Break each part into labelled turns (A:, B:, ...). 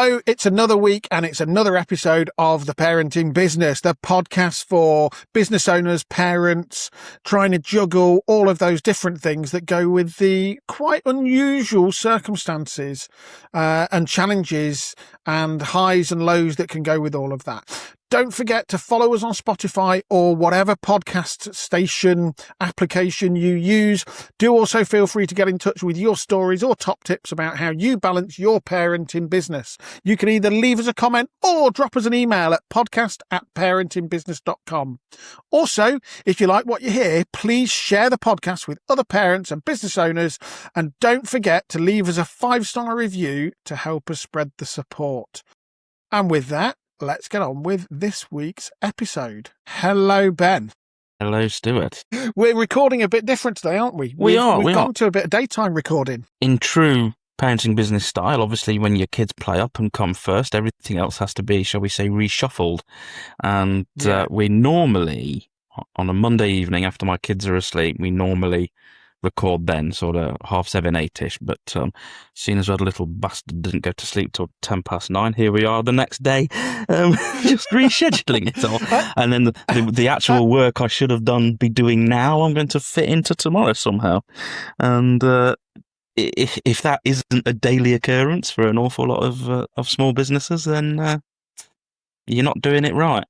A: Hello, it's another week and it's another episode of The Parenting Business, the podcast for business owners, parents, trying to juggle all of those different things that go with the quite unusual circumstances and challenges and highs and lows that can go with all of that. Don't forget to follow us on Spotify or whatever podcast station application you use. Do also feel free to get in touch with your stories or top tips about how you balance your parenting business. You can either leave us a comment or drop us an email at podcast@parentingbusiness.com. Also, if you like what you hear, please share the podcast with other parents and business owners. And don't forget to leave us a 5-star review to help us spread the support. And with that, let's get on with this week's episode. Hello, Ben.
B: Hello, Stuart.
A: We're recording a bit different today, aren't we? We've gone to a bit of daytime recording.
B: In true parenting business style, obviously, when your kids play up and come first, everything else has to be, shall we say, reshuffled. And we normally, on a Monday evening after my kids are asleep, we normally record then, sort of 7:30, 8ish. But seeing as well, the little bastard didn't go to sleep till 9:10, here we are the next day, just rescheduling it all. And then the actual work I should have be doing now, I'm going to fit into tomorrow somehow. And if that isn't a daily occurrence for an awful lot of small businesses, then you're not doing it right.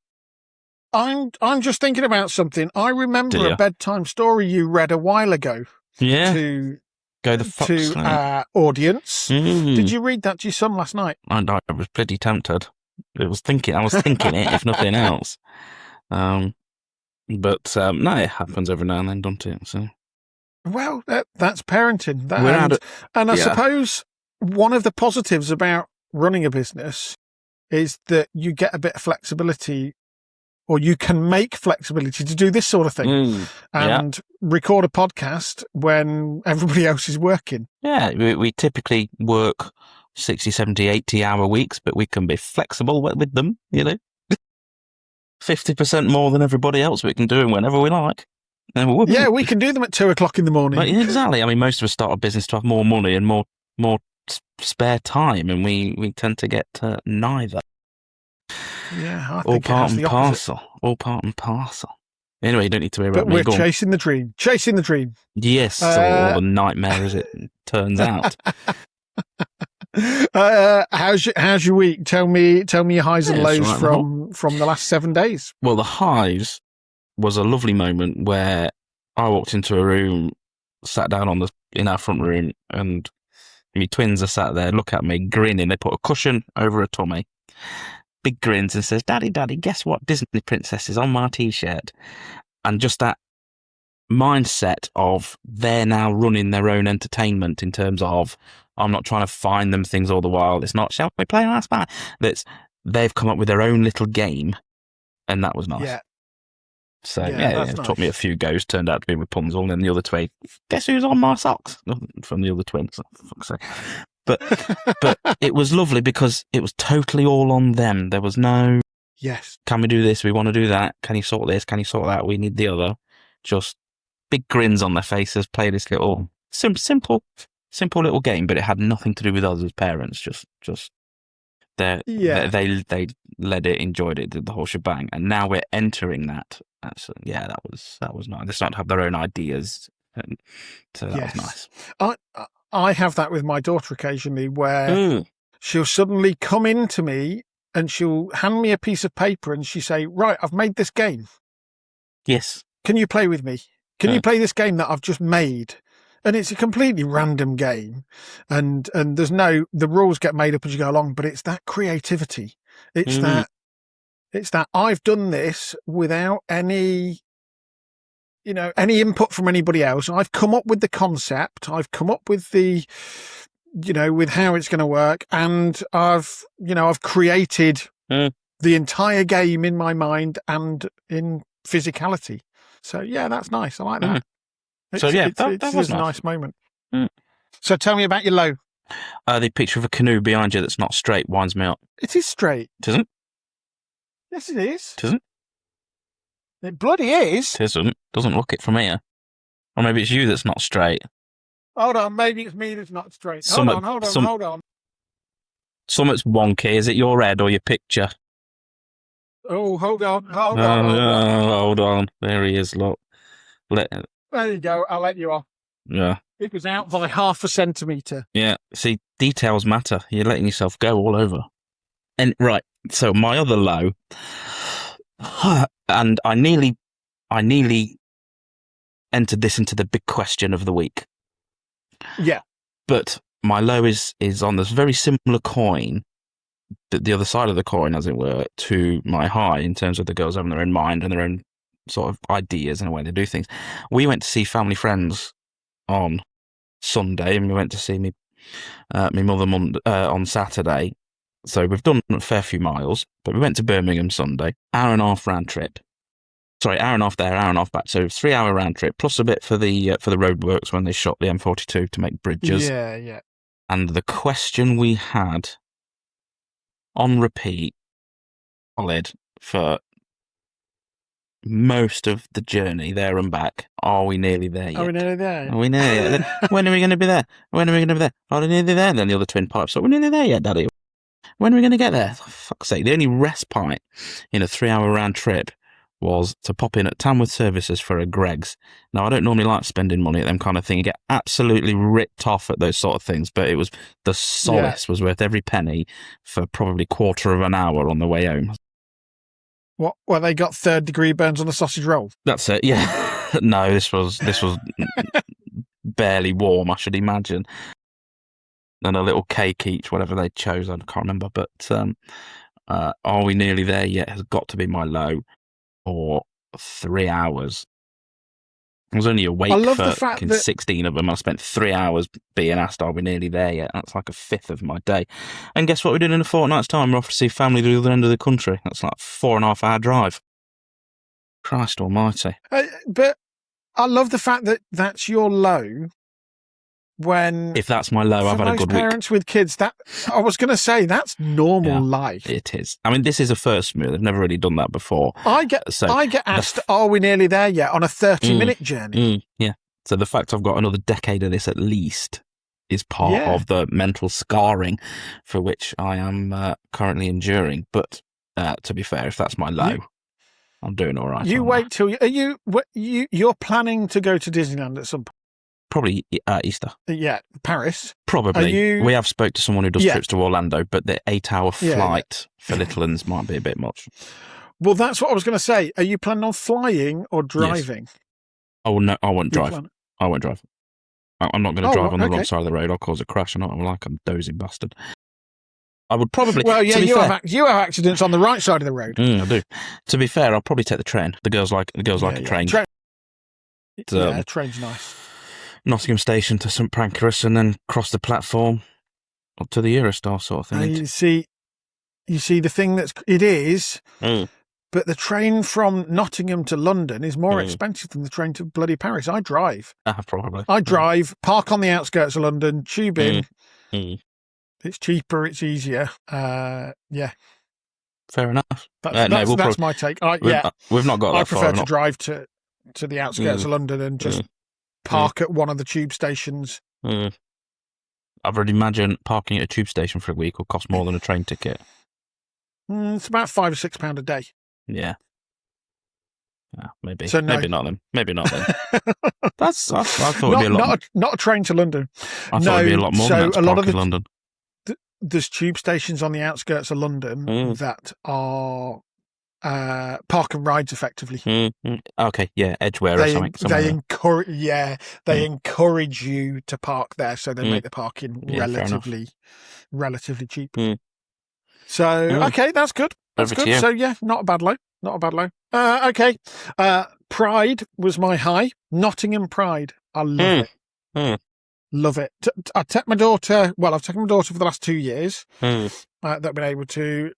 A: I'm just thinking about something. I remember a bedtime story you read a while ago.
B: Yeah.
A: To
B: our
A: audience. Did you read that to your son last night?
B: I was pretty tempted. I was thinking it, if nothing else. But no, it happens every now and then, doesn't it? So.
A: Well, that's parenting. I
B: Yeah.
A: suppose one of the positives about running a business is that you get a bit of flexibility, or you can make flexibility to do this sort of thing and record a podcast when everybody else is working.
B: Yeah, we typically work 60, 70, 80-hour weeks, but we can be flexible with them, 50% more than everybody else we can do them whenever we like.
A: Yeah, we can do them at 2:00 in the morning.
B: But exactly. I mean, most of us start a business to have more money and more spare time, and we tend to get neither.
A: Yeah, I
B: all
A: think
B: part
A: it has
B: and
A: the opposite.
B: parcel. All part and parcel. Anyway, you don't need to worry about
A: But
B: me.
A: we're chasing the dream. Chasing the dream.
B: Yes, or the nightmare as it turns out.
A: How's your week? Tell me your highs and lows
B: right,
A: from the last 7 days.
B: Well, the highs was a lovely moment where I walked into a room, sat down in our front room, and my twins are sat there, look at me, grinning. They put a cushion over a tummy, big grins, and says, Daddy, guess what Disney princess is on my T-shirt? And just that mindset of they're now running their own entertainment in terms of, I'm not trying to find them things all the while. It's not, shall we play I Spy? They've come up with their own little game, and that was nice.
A: Yeah.
B: So, it
A: nice.
B: took me a few goes, turned out to be Rapunzel, and then the other twin, guess who's on my socks? From the other twins, for fuck's sake. But it was lovely because it was totally all on them. There was no, can we do this? We want to do that. Can you sort this? Can you sort that? We need the other. Just big grins on their faces, play this little, simple little game, but it had nothing to do with us as parents. Just they led it, enjoyed it, did the whole shebang. And now we're entering that. So, that was nice. They start to have their own ideas. And so that was nice.
A: I have that with my daughter occasionally where she'll suddenly come into me and she'll hand me a piece of paper and she say, right, I've made this game.
B: Yes.
A: Can you play with me? Can you play this game that I've just made? And it's a completely random game. And there's the rules get made up as you go along, but it's that creativity. It's that I've done this without any input from anybody else. I've come up with the concept. I've come up with with how it's going to work. And I've created the entire game in my mind and in physicality. So that's nice. I like that.
B: That was
A: a nice moment. So tell me about your low.
B: The picture of a canoe behind you that's not straight winds me up.
A: It is straight.
B: It isn't?
A: Yes, it is.
B: It isn't?
A: It bloody is.
B: It isn't. Doesn't look it from here. Or maybe it's you that's not straight.
A: Hold on, maybe it's me that's not straight. Hold on.
B: Something's wonky. Is it your head or your picture?
A: Oh, hold on. Hold on.
B: Hold on. There he is, look.
A: There you go. I'll let you off.
B: Yeah.
A: It was out by 0.5 centimetre.
B: Yeah. See, details matter. You're letting yourself go all over. And right. So my other low, and I nearly entered this into the big question of the week.
A: Yeah.
B: But my low is on this very similar coin, but the other side of the coin, as it were, to my high in terms of the girls having their own mind and their own sort of ideas and the way they do things. We went to see family friends on Sunday, and we went to see my mother on Saturday. So we've done a fair few miles, but we went to Birmingham Sunday, hour and a half round trip. Sorry, hour and a half there, hour and a half back. So 3-hour round trip, plus a bit for the roadworks when they shot the M42 to make bridges.
A: Yeah, yeah.
B: And the question we had on repeat, solid for most of the journey there and back. Are we nearly there yet?
A: Are we nearly there?
B: Are we nearly there? When are we going to be there? When are we going to be there? Are we nearly there? And then the other twin pipes. Are we nearly there yet, Daddy? When are we going to get there? For fuck's sake. The only respite in a 3-hour round trip was to pop in at Tamworth Services for a Greggs. Now, I don't normally like spending money at them kind of thing. You get absolutely ripped off at those sort of things, but it was the solace was worth every penny for probably 1/4 of an hour on the way home.
A: What? Well, they got 3rd-degree burns on the sausage roll.
B: That's it. Yeah. No, this was barely warm, I should imagine. And a little cake each, whatever they chose. I can't remember. But are we nearly there yet? Has got to be my low. Or 3 hours. I was only awake for 16 of them. I spent 3 hours being asked, are we nearly there yet? That's like 1/5 of my day. And guess what we're doing in a fortnight's time? We're off to see family to the other end of the country. That's like 4.5-hour drive. Christ almighty.
A: But I love the fact that that's your low. When
B: if that's my low, I've had a good week.
A: Parents with kids, that I was going to say that's normal life.
B: It is. I mean, this is a first for me. They've never really done that before.
A: I get asked, "Are we nearly there yet?" on a 30-minute journey.
B: Yeah. So the fact I've got another decade of this at least is part of the mental scarring for which I am currently enduring. But to be fair, if that's my low, I'm doing all right. You
A: wait till you're planning to go to Disneyland at some point.
B: Probably Easter.
A: Yeah, Paris.
B: Probably. We have spoke to someone who does trips to Orlando, but the 8-hour flight for little ones might be a bit much.
A: Well, that's what I was going to say. Are you planning on flying or driving?
B: Yes. Oh, no, I won't drive. I won't drive. I'm not going to drive on the wrong side of the road. I'll cause a crash. I'm like a dozy bastard. I would probably...
A: Well, yeah, you have accidents on the right side of the road.
B: I do. To be fair, I'll probably take the train. The girls like a train.
A: Train's nice.
B: Nottingham Station to St Pancras and then cross the platform up to the Eurostar sort of thing.
A: You see the thing it is, but the train from Nottingham to London is more expensive than the train to bloody Paris. I drive.
B: Probably.
A: I drive, park on the outskirts of London, tube in. It's cheaper, it's easier. Yeah.
B: Fair enough.
A: That's my take.
B: We've not got that
A: I prefer to drive to the outskirts of London and just park at one of the tube stations.
B: I'd already imagine parking at a tube station for a week will cost more than a train ticket.
A: It's about £5 or £6 a day.
B: Yeah. Maybe.
A: So
B: Maybe not then. I thought it'd be a lot.
A: Not a train to London.
B: I thought it'd be a lot more than that to park in London.
A: There's tube stations on the outskirts of London that are park and rides effectively.
B: Okay, yeah, Edgware or something.
A: They encourage you to park there, so they make the parking relatively cheap. So okay, that's good. That's good. So yeah, not a bad low. Okay. Pride was my high. Nottingham Pride. I love it. Love it. I've taken my daughter for the last 2 years. That I've been able to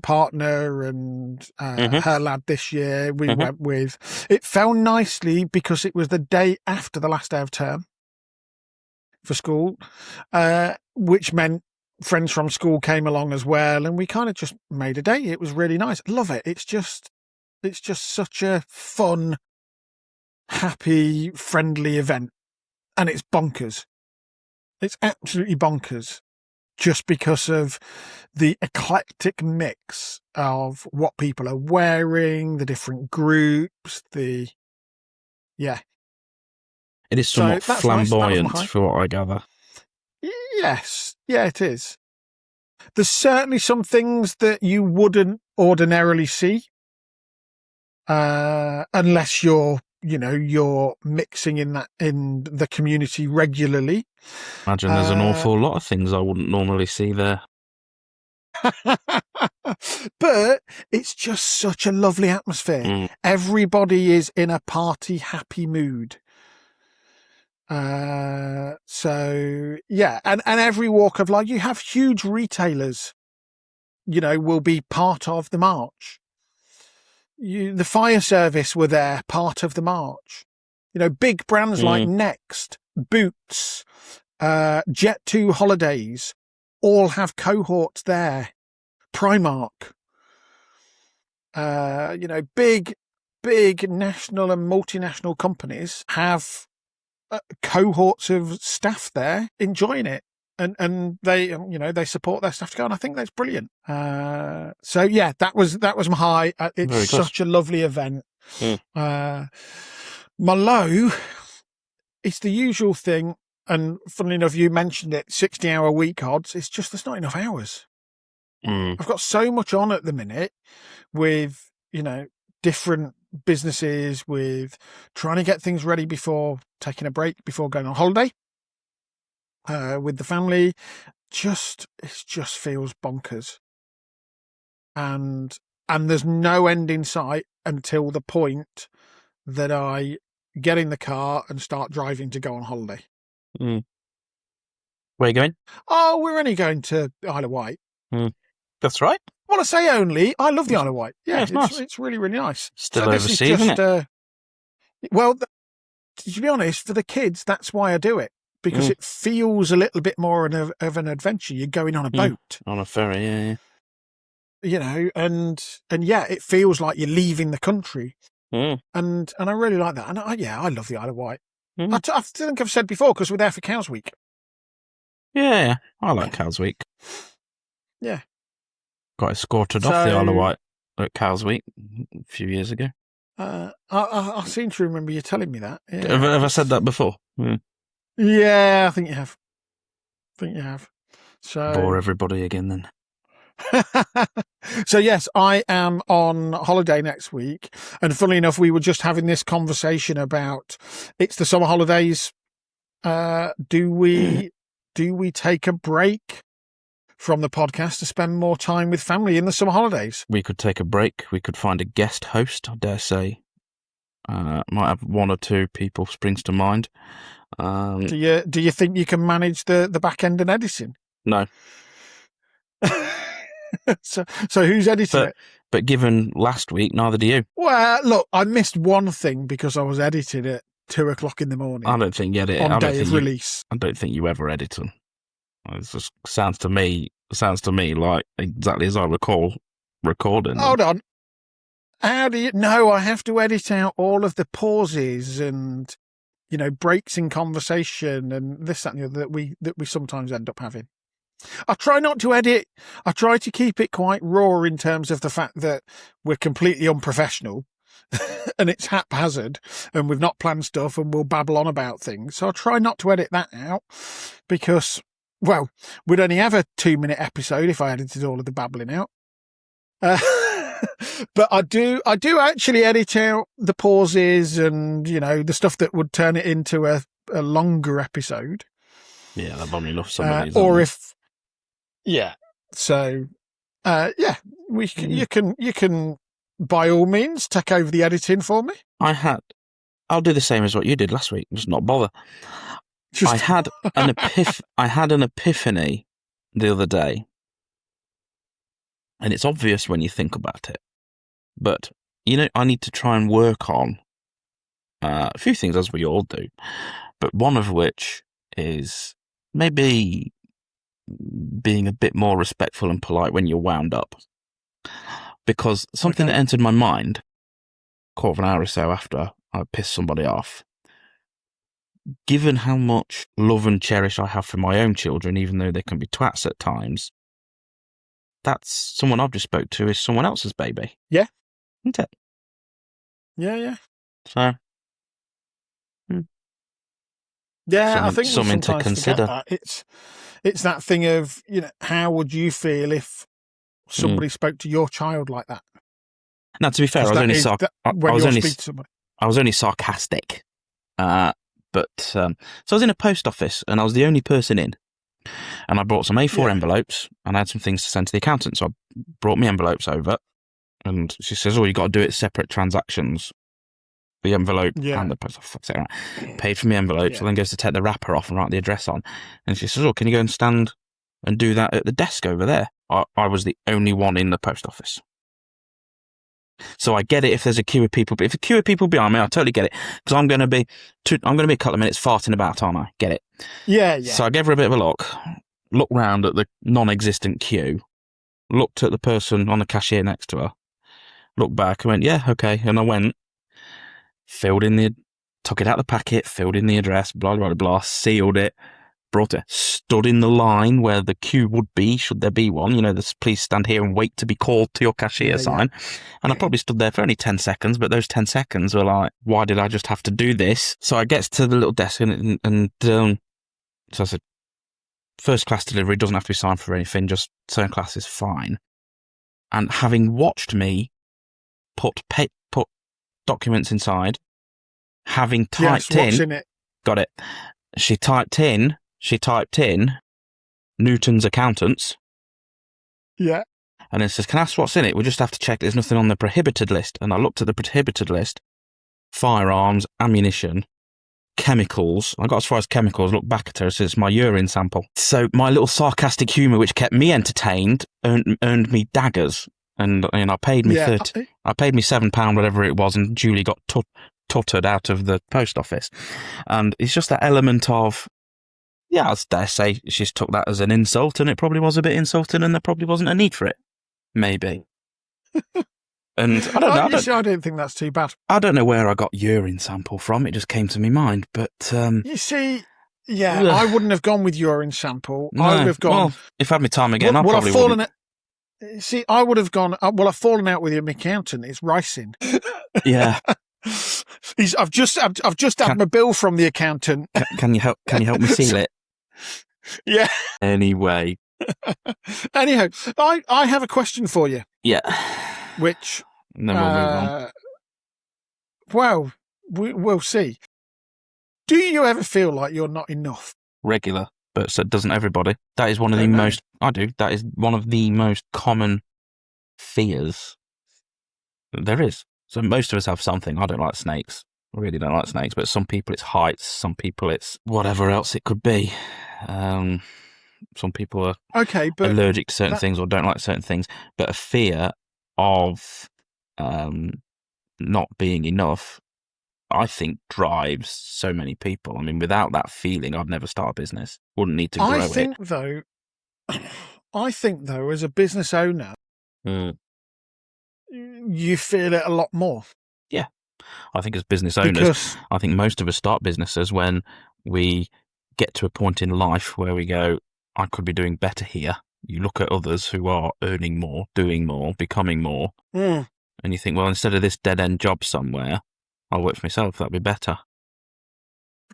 A: partner and her lad this year. We went with. It fell nicely because it was the day after the last day of term for school, which meant friends from school came along as well, and we kind of just made a day. It was really nice. Love it. It's just such a fun, happy, friendly event, and it's bonkers. It's absolutely bonkers. just because of the eclectic mix of what people are wearing, the different groups, yeah.
B: It is somewhat
A: So that's nice. That was my
B: flamboyant,
A: high.
B: for what I gather.
A: Yes. Yeah, it is. There's certainly some things that you wouldn't ordinarily see, unless you're mixing in the community regularly.
B: Imagine there's an awful lot of things I wouldn't normally see there.
A: But it's just such a lovely atmosphere. Everybody is in a party happy mood. So yeah, and every walk of life, you have huge retailers, will be part of the march. The fire service were there, part of the march. Big brands like Next, Boots, Jet2 Holidays, all have cohorts there. Primark, big national and multinational companies have cohorts of staff there enjoying it, and they support their staff to go, and I think that's brilliant. So yeah, that was my high. It's such a lovely event. My low, it's the usual thing, and funnily enough, you mentioned it, 60-hour week odds. It's just there's not enough hours. I've got so much on at the minute with, different businesses, with trying to get things ready before taking a break, before going on holiday, with the family. It just feels bonkers. And there's no end in sight until the point that I get in the car and start driving to go on holiday.
B: Where are you going?
A: Oh, we're only going to Isle of Wight.
B: That's right.
A: Well, I say only. I love the Isle of Wight. Yeah,
B: it's nice.
A: It's really, really nice.
B: Still overseas, isn't it?
A: Well, to be honest, for the kids, that's why I do it. Because it feels a little bit more of an adventure. You're going on a boat.
B: On a ferry, yeah.
A: And yeah, it feels like you're leaving the country. And I really like that. And I love the Isle of Wight. I think I've said before, because we're there for Cows Week.
B: Yeah, I like Cows Week.
A: Yeah.
B: Got escorted off the Isle of Wight at Cows Week a few years ago.
A: I seem to remember you telling me that. Yeah.
B: Have I said that before?
A: Yeah, I think you have. So
B: bore everybody again then.
A: So yes, I am on holiday next week, and funnily enough, we were just having this conversation about it's the summer holidays. Do we take a break from the podcast to spend more time with family in the summer holidays?
B: We could take a break. We could find a guest host, I dare say. Might have one or two people springs to mind.
A: Do you think you can manage the back end and editing?
B: No.
A: So who's editing it?
B: But given last week, neither do you.
A: Well, look, I missed one thing because I was editing at 2:00 in the morning.
B: I don't think you edit
A: on day of release.
B: I don't think you ever edit them. It just sounds to me like exactly as I recall recording.
A: Hold on. How do you? No, I have to edit out all of the pauses and breaks in conversation and this, that, and the other that we sometimes end up having. I try not to edit. I try to keep it quite raw in terms of the fact that we're completely unprofessional and it's haphazard and we've not planned stuff and we'll babble on about things. So I try not to edit that out because, well, we'd only have a 2-minute episode if I edited all of the babbling out. But I do actually edit out the pauses and, the stuff that would turn it into a longer episode.
B: Yeah, I've only enough somebody's
A: or if, yeah. So, you can by all means take over the editing for me.
B: I'll do the same as what you did last week. Just not bother. I had an epiphany the other day, and it's obvious when you think about it. But I need to try and work on a few things, as we all do. But one of which is maybe being a bit more respectful and polite when you're wound up. Because something that entered my mind, quarter of an hour or so after I pissed somebody off, given how much love and cherish I have for my own children, even though they can be twats at times, that's someone I've just spoke to is someone else's baby.
A: Yeah.
B: Isn't it?
A: Yeah.
B: So,
A: yeah, I think
B: something
A: we
B: to
A: sometimes
B: consider.
A: forget that. It's that thing of, how would you feel if somebody spoke to your child like that?
B: Now, to be fair, I was only sarcastic. So I was in a post office and I was the only person in. And I brought some A4 envelopes and I had some things to send to the accountant. So I brought my envelopes over and she says, you got to do it separate transactions. The envelope and the post office. Right. Paid for my envelopes and then goes to take the wrapper off and write the address on. And she says, can you go and stand and do that at the desk over there? I was the only one in the post office. So I get it if there's a queue of people, but if a queue of people behind me, I totally get it because I'm going to be a couple of minutes farting about, aren't I? Get it?
A: Yeah.
B: So I gave her a bit of a look round at the non-existent queue, looked at the person on the cashier next to her, looked back and went, yeah, okay. And I went, took it out of the packet, filled in the address, blah, blah, blah, sealed it, brought it, stood in the line where the queue would be, should there be one, this please stand here and wait to be called to your cashier sign. And I probably stood there for only 10 seconds, but those 10 seconds were like, why did I just have to do this? So I get to the little desk and so I said, first class delivery doesn't have to be signed for anything, just second class is fine. And having watched me put documents inside, having typed in it. Got it. She typed in Newton's accountants.
A: Yeah.
B: And it says, can I ask what's in it? We just have to check there's nothing on the prohibited list. And I looked at the prohibited list, firearms, ammunition, chemicals. I got as far as chemicals, looked back at her, it says it's my urine sample. So my little sarcastic humour, which kept me entertained, earned me daggers. And I paid me I paid me £7, whatever it was, and Julie got tuttered out of the post office. And it's just that element of, I dare say she's took that as an insult, and it probably was a bit insulting, and there probably wasn't a need for it. Maybe. And I don't know.
A: I don't think that's too bad.
B: I don't know where I got urine sample from. It just came to my mind. But
A: you see, I wouldn't have gone with urine sample.
B: No,
A: I would have gone.
B: Well, if I had my time again, I probably wouldn't.
A: See, I would have gone. I've fallen out with your accountant. It's ricing.
B: Yeah.
A: I've just had my bill from the accountant.
B: Can you help me seal it?
A: Yeah.
B: Anyway.
A: Anyhow, I have a question for you.
B: Yeah.
A: Which.
B: And then we'll move on.
A: Well, we'll see. Do you ever feel like you're not enough?
B: Regular, but so doesn't everybody. That is one of the most. I do. That is one of the most common fears there is. So most of us have something. I don't like snakes. I really don't like snakes. But some people it's heights. Some people it's whatever else it could be. Some people are allergic to certain things or don't like certain things. But a fear of not being enough, I think, drives so many people. I mean, without that feeling, I'd never start a business. Wouldn't need to grow it.
A: I think, though, as a business owner, you feel it a lot more.
B: Yeah. I think as business owners, I think most of us start businesses when we get to a point in life where we go, I could be doing better here. You look at others who are earning more, doing more, becoming more, and you think, well, instead of this dead-end job somewhere, I'll work for myself. That'd be better.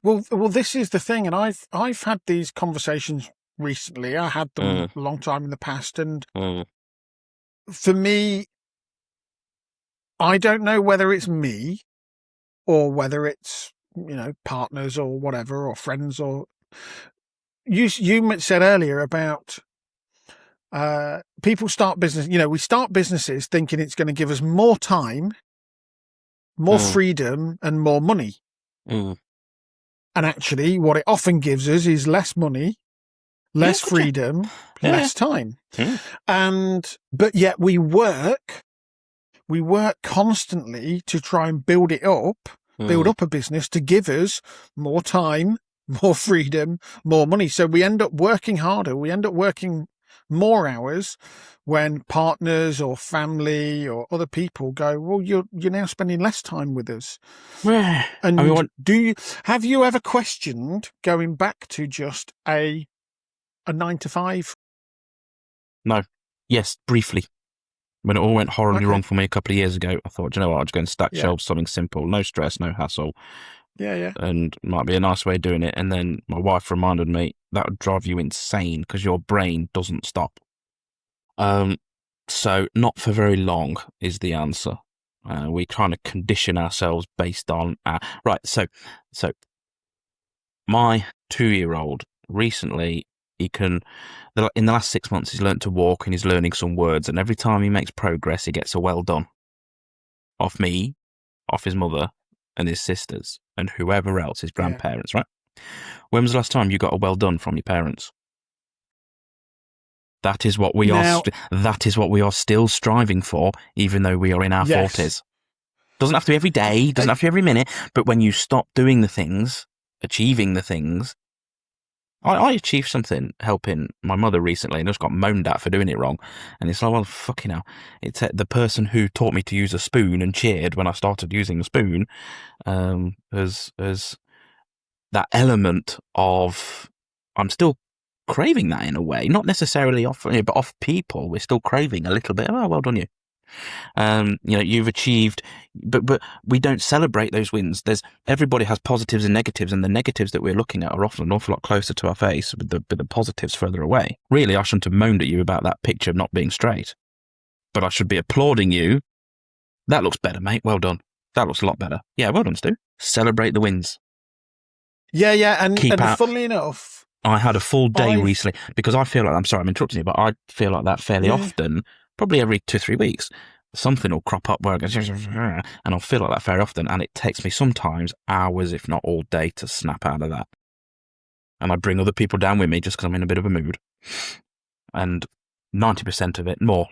A: Well, this is the thing, and I've had these conversations recently. I had them a long time in the past, and for me, I don't know whether it's me or whether it's, partners or whatever, or friends, or you said earlier about people start business. We start businesses thinking it's going to give us more time, more freedom, and more money. And actually, what it often gives us is less money, less freedom, less time. But yet we work constantly to try and build up a business to give us more time, more freedom, more money. So we end up working harder. We end up working more hours when partners or family or other people go, well, you're now spending less time with us. And have you ever questioned going back to just a 9 to 5?
B: No. Yes, briefly. When it all went horribly wrong for me a couple of years ago, I thought, you know what, I'll just go and stack shelves, something simple, no stress, no hassle.
A: Yeah.
B: And might be a nice way of doing it. And then my wife reminded me that would drive you insane because your brain doesn't stop. So not for very long is the answer. We kind of condition ourselves based on right. So my 2-year-old recently, in the last 6 months, he's learned to walk and he's learning some words. And every time he makes progress, he gets a well done off me, off his mother and his sisters and whoever else, his grandparents, right? When was the last time you got a well done from your parents? That is what we are. That is what we are still striving for, even though we are in our 40s. Doesn't have to be every day. Doesn't have to be every minute. But when you stop doing the things, achieving the things, I achieved something helping my mother recently, and just got moaned at for doing it wrong. And it's like, well, fucking hell! It's the person who taught me to use a spoon and cheered when I started using the spoon, as that element of I'm still craving that in a way, not necessarily off, but off people. We're still craving a little bit. Oh, well done you. You've achieved, but we don't celebrate those wins. Everybody has positives and negatives, and the negatives that we're looking at are often an awful lot closer to our face, with the positives further away. Really, I shouldn't have moaned at you about that picture not being straight, but I should be applauding you. That looks better, mate. Well done. That looks a lot better. Yeah, well done, Stu. Celebrate the wins.
A: Yeah, and funnily enough,
B: I had a full day recently because I feel like, I'm sorry, I'm interrupting you, but I feel like that fairly often, probably every 2-3 weeks, something will crop up where I go, and I'll feel like that very often. And it takes me sometimes hours, if not all day, to snap out of that. And I bring other people down with me just because I'm in a bit of a mood. And 90% of it, more,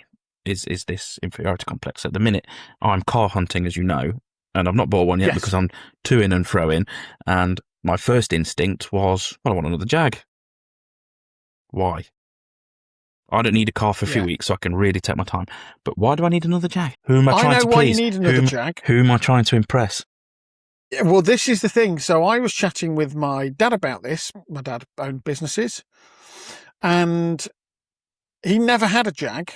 B: is this inferiority complex. At the minute, I'm car hunting, as you know, and I've not bought one yet because I'm to-in and fro-in. And my first instinct was, well, I want another Jag. Why? I don't need a car for a few weeks, so I can really take my time. But why do I need another Jag? Who am I trying to please? I know why you need another Jag. Who am I trying to impress?
A: Yeah, well, this is the thing. So I was chatting with my dad about this. My dad owned businesses, and he never had a Jag.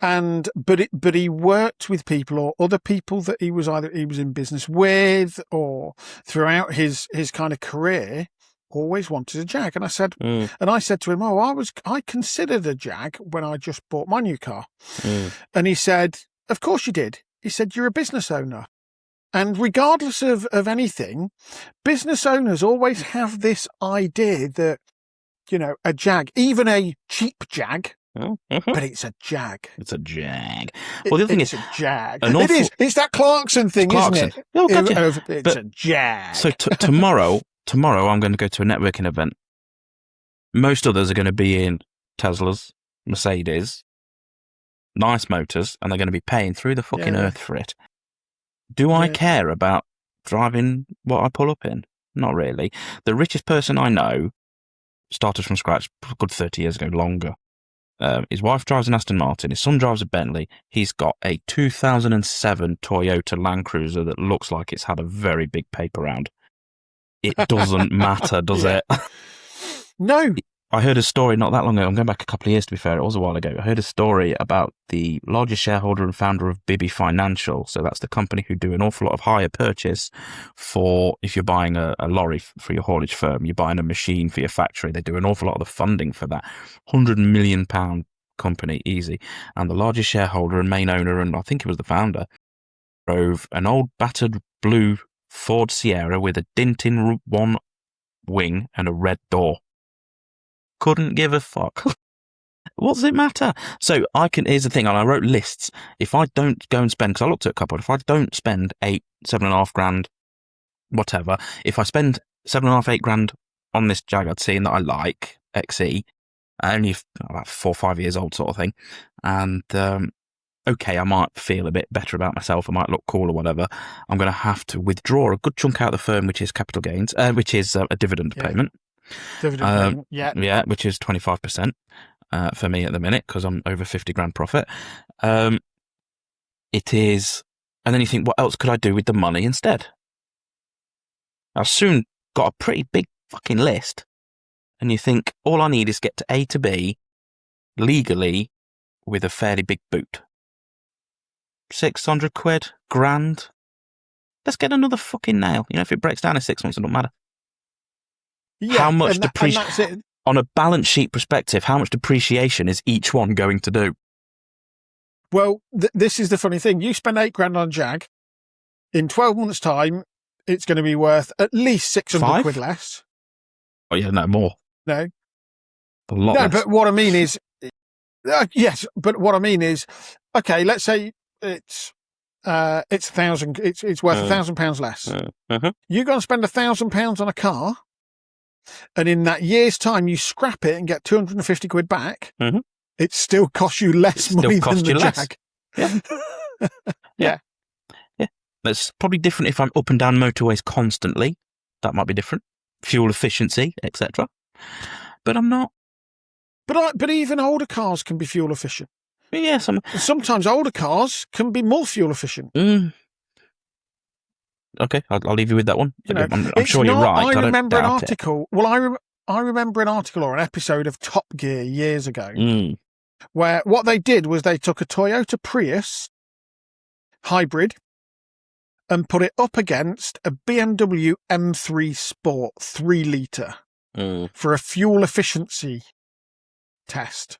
A: But he worked with people or other people that he was in business with, or throughout his kind of career, always wanted a Jag. And I said to him, I considered a Jag when I just bought my new car. And he said, of course you did. He said, you're a business owner. And regardless of anything, business owners always have this idea that, a Jag, even a cheap Jag, but it's a Jag.
B: It's a Jag. Well, the other thing is
A: a Jag. It is. It's that Clarkson thing, isn't it?
B: Oh, gotcha.
A: It's a Jag.
B: So tomorrow I'm going to go to a networking event. Most others are going to be in Teslas, Mercedes, nice motors, and they're going to be paying through the fucking earth for it. Do I care about driving what I pull up in? Not really. The richest person I know started from scratch a good 30 years ago, longer. His wife drives an Aston Martin. His son drives a Bentley. He's got a 2007 Toyota Land Cruiser that looks like it's had a very big paper round. It doesn't matter, does it?
A: No.
B: I heard a story not that long ago. I'm going back a couple of years, to be fair. It was a while ago. I heard a story about the largest shareholder and founder of Bibby Financial. So that's the company who do an awful lot of hire purchase for, if you're buying a lorry for your haulage firm, you're buying a machine for your factory. They do an awful lot of the funding for that. £100 million company, easy. And the largest shareholder and main owner, and I think he was the founder, drove an old battered blue Ford Sierra with a dint in one wing and a red door. Couldn't give a fuck. What does it matter? So here's the thing, and I wrote lists. If I don't go and spend, because I looked at a couple, if I don't spend 7.5 grand, whatever, if I spend 7.5, 8 grand on this Jag I'd seen that I like, XE, only about 4 or 5 years old sort of thing, and okay, I might feel a bit better about myself, I might look cool or whatever, I'm going to have to withdraw a good chunk out of the firm, which is capital gains, which is a dividend payment.
A: Dividend payment,
B: yeah, which is 25%. for me at the minute because I'm over 50 grand profit. It is, and then you think, what else could I do with the money instead? I've soon got a pretty big fucking list, and you think all I need is get to A to B legally with a fairly big boot. 600 quid, grand. Let's get another fucking nail. You know, if it breaks down in 6 months, it don't matter.
A: Yeah,
B: how much
A: depreciation
B: on a balance sheet perspective? How much depreciation is each one going to do?
A: Well, this is the funny thing. You spend £8,000 on a Jag. In 12 months' time, it's going to be worth at least 600 quid less.
B: Oh yeah, no more.
A: No,
B: a lot.
A: No,
B: less.
A: But what I mean is, yes. But what I mean is, okay, let's say it's worth £1,000 less. You're going to spend £1,000 on a car, and in that year's time, you scrap it and get 250 quid back. It still costs you less money than the Jag.
B: Yeah.
A: Yeah.
B: Yeah. That's probably different if I'm up and down motorways constantly. That might be different. Fuel efficiency, etc. But I'm not.
A: But even older cars can be fuel efficient.
B: Yes,
A: sometimes older cars can be more fuel efficient.
B: Okay, I'll leave you with that one.
A: You know,
B: I'm sure you're right.
A: I remember an article. Well, I remember an article or an episode of Top Gear years ago, where what they did was they took a Toyota Prius hybrid and put it up against a BMW M3 Sport 3 litre for a fuel efficiency test.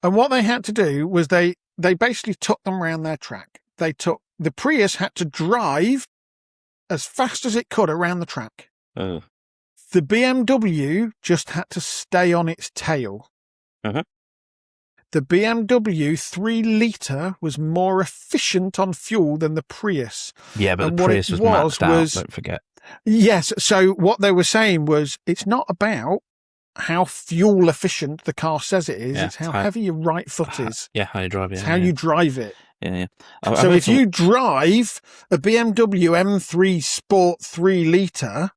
A: And what they had to do was they basically took them around their track. The Prius had to drive as fast as it could around the track. The BMW just had to stay on its tail. The BMW 3 litre was more efficient on fuel than the Prius.
B: Yeah, but the Prius was maxed out, don't forget.
A: Yes, so what they were saying was it's not about how fuel efficient the car says it is, it's how heavy your right foot is.
B: Yeah, how you drive it.
A: It's how you drive it.
B: Yeah.
A: So if you drive a BMW M3 Sport 3 litre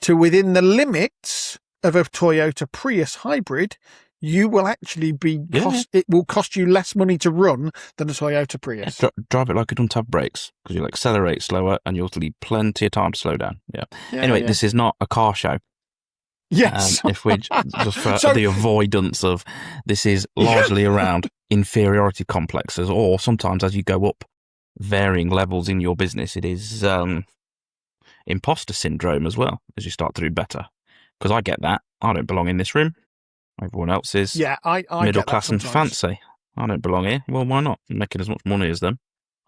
A: to within the limits of a Toyota Prius hybrid, you will actually be it will cost you less money to run than a Toyota Prius.
B: Drive it like it doesn't have brakes, because you'll accelerate slower and you'll leave plenty of time to slow down. Anyway, this is not a car show.
A: Yes.
B: If we just for the avoidance of this is largely around inferiority complexes, or sometimes as you go up varying levels in your business, it is imposter syndrome as well as you start to do better. Because I get that. I don't belong in this room. Everyone else is
A: I
B: middle class and fancy. I don't belong here. Well, why not? I'm making as much money as them.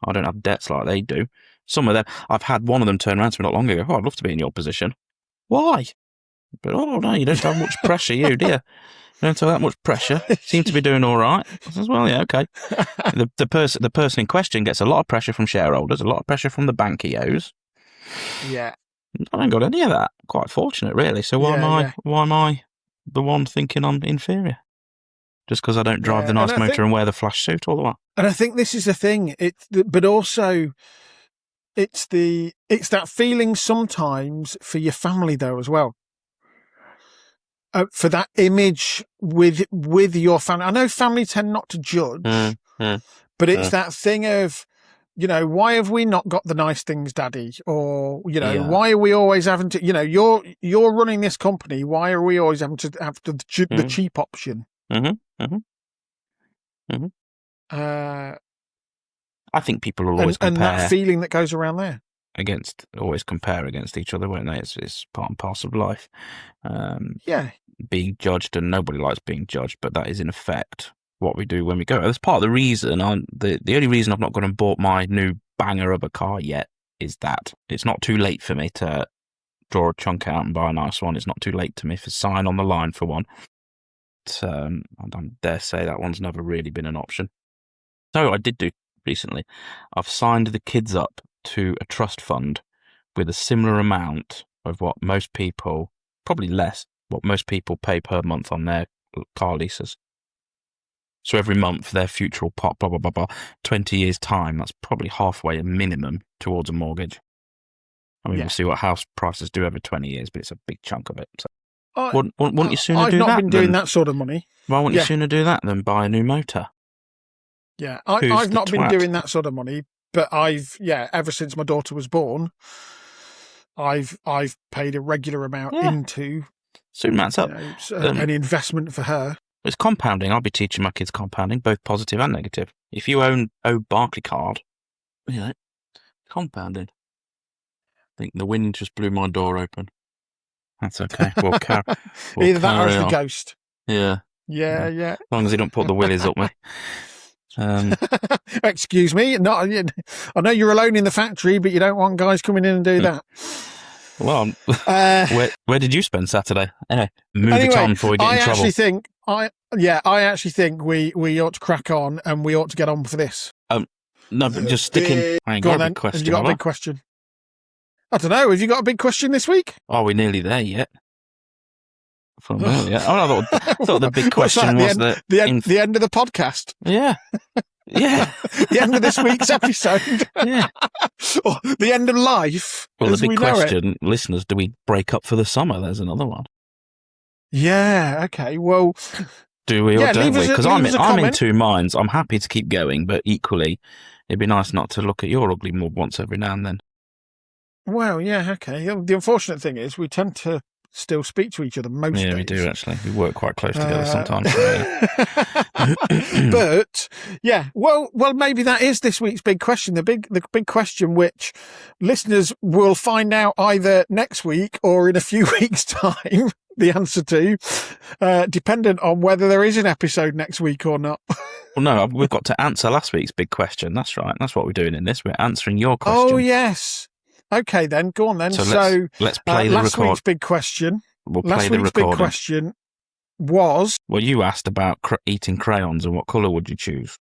B: I don't have debts like they do. Some of them, I've had one of them turn around to me not long ago. Oh, I'd love to be in your position. Why? But oh no, you don't have much pressure, you, do you? You don't have that much pressure. Seem to be doing all right. I says, well, yeah, okay. The person in question gets a lot of pressure from shareholders, a lot of pressure from the bank he owes.
A: Yeah.
B: I ain't got any of that. Quite fortunate, really. So why am I the one thinking I'm inferior? Just because I don't drive the nice motor and wear the flash suit all the while.
A: And I think this is the thing. But also, it's that feeling sometimes for your family though as well. For that image with your family. I know family tend not to judge, but it's that thing of, you know, why have we not got the nice things, Daddy? Or, you know, why are we always having to, you know, you're running this company. Why are we always having to have the cheap option?
B: I think people will always compare.
A: And that feeling that goes around there.
B: Always compare against each other, won't they? It's part and parcel of life. Being judged, and nobody likes being judged, but that is in effect what we do when we go. That's part of the reason. The only reason I've not gone and bought my new banger of a car yet is that it's not too late for me to draw a chunk out and buy a nice one. It's not too late to me for sign on the line for one. I dare say that one's never really been an option. So I did do recently. I've signed the kids up to a trust fund with a similar amount of what most people, probably less, what most people pay per month on their car leases. So every month their future will pop, blah, blah, blah, blah. 20 years' time, that's probably halfway a minimum towards a mortgage. I mean, we'll see what house prices do over 20 years, but it's a big chunk of it. So Wouldn't you sooner
A: I've
B: do that?
A: I've not been doing that sort of money.
B: Why wouldn't you sooner do that than buy a new motor?
A: Yeah, I've not been doing that sort of money, but ever since my daughter was born, I've paid a regular amount into
B: soon adds up.
A: An investment for her.
B: It's compounding. I'll be teaching my kids compounding, both positive and negative. If you owe Barclaycard, compounding. I think the wind just blew my door open. That's okay. We'll
A: Either that or it's the ghost.
B: Yeah.
A: Yeah.
B: As long as you don't put the willies up me.
A: Excuse me. I know you're alone in the factory, but you don't want guys coming in and do that.
B: Well, where did you spend Saturday? Anyway, it on before we get in trouble.
A: I actually think we ought to crack on and we ought to get on for this.
B: No, but just sticking. I ain't got a big question.
A: Have you got a big question? I don't know. Have you got a big question this week?
B: Are we nearly there yet? For a minute, yeah. I thought the big question was
A: the end of the podcast.
B: Yeah. Yeah.
A: The end of this week's episode.
B: Yeah.
A: Or the end of life.
B: Well, the big question, listeners, do we break up for the summer? There's another one.
A: Yeah. Okay. Well,
B: do we or don't we? Because I'm in two minds. I'm happy to keep going, but equally, it'd be nice not to look at your ugly mug once every now and then.
A: Well, yeah. Okay. The unfortunate thing is we tend to still speak to each other most days.
B: Yeah, we do actually. We work quite close together sometimes.
A: But yeah, well, maybe that is this week's big question. The big question, which listeners will find out either next week or in a few weeks' time. The answer to, dependent on whether there is an episode next week or not.
B: Well, no, we've got to answer last week's big question. That's right. That's what we're doing in this. We're answering your question.
A: Oh yes. Okay, then go on then.
B: So let's play the
A: last
B: record.
A: week's big question.
B: We'll play the recording.
A: Big question was.
B: Well, you asked about eating crayons and what colour would you choose?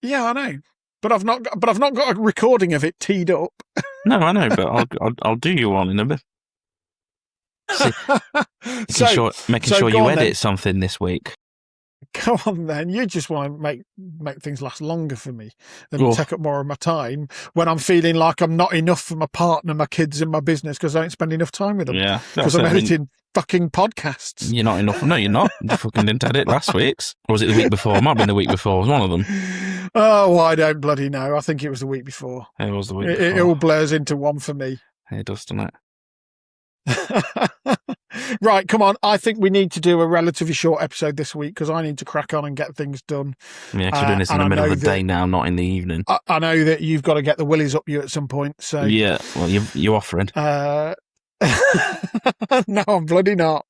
A: Yeah, I know, but I've not got a recording of it teed up.
B: No, I know, but I'll do you one in a bit. Making sure you edit something this week.
A: Come on, then. You just want to make things last longer for me and take up more of my time when I'm feeling like I'm not enough for my partner, my kids, and my business because I don't spend enough time with them. Yeah, because I'm editing fucking podcasts.
B: You're not enough. No, you're not. You fucking didn't edit last week's. Or was it the week before? It might have been the week before. It was one of them.
A: Oh, I don't bloody know. I think it was the week before.
B: It was the week before.
A: It all blurs into one for me.
B: It does, doesn't it?
A: Right, come on. I think we need to do a relatively short episode this week because I need to crack on and get things done.
B: Yeah, because we're doing this in the middle of the day now, not in the evening.
A: I know that you've got to get the willies up you at some point. So
B: yeah, well, you're offering.
A: No, I'm bloody not.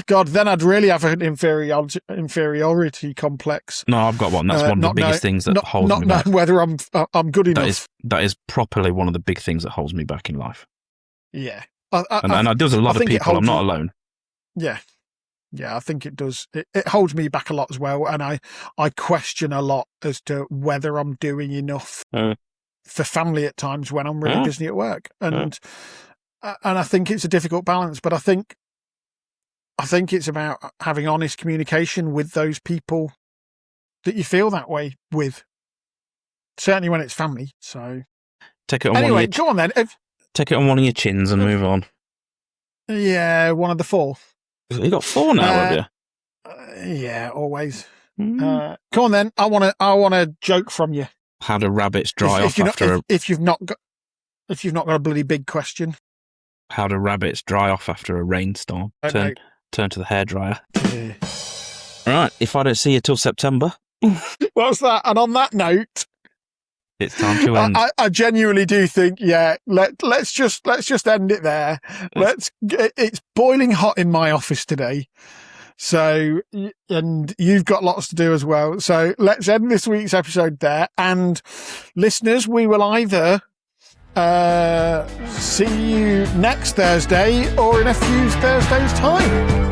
A: God, then I'd really have an inferiority complex.
B: No, I've got one. That's one of the biggest things that holds me back.
A: Not knowing whether I'm good enough.
B: That is properly one of the big things that holds me back in life.
A: Yeah.
B: And there's a lot of people. I'm not alone.
A: Yeah. Yeah, I think it does. It holds me back a lot as well. And I question a lot as to whether I'm doing enough for family at times when I'm really busy at work. And I think it's a difficult balance, but I think it's about having honest communication with those people that you feel that way with. Certainly when it's family. So
B: take it on
A: anyway, go on then.
B: Take it on one of your chins and move on.
A: Yeah, one of the four.
B: You got four now, have
A: you? Yeah, always. Come on then. I want a joke from you.
B: How do rabbits dry off
A: if you've not got a bloody big question?
B: How do rabbits dry off after a rainstorm? Turn to the hairdryer.
A: Yeah.
B: Right. If I don't see you till September.
A: What's that? And on that note,
B: it's time to end.
A: I genuinely do think, let's just end it there. It's boiling hot in my office today. So, and you've got lots to do as well. So let's end this week's episode there. And listeners, we will either see you next Thursday or in a few Thursdays' time.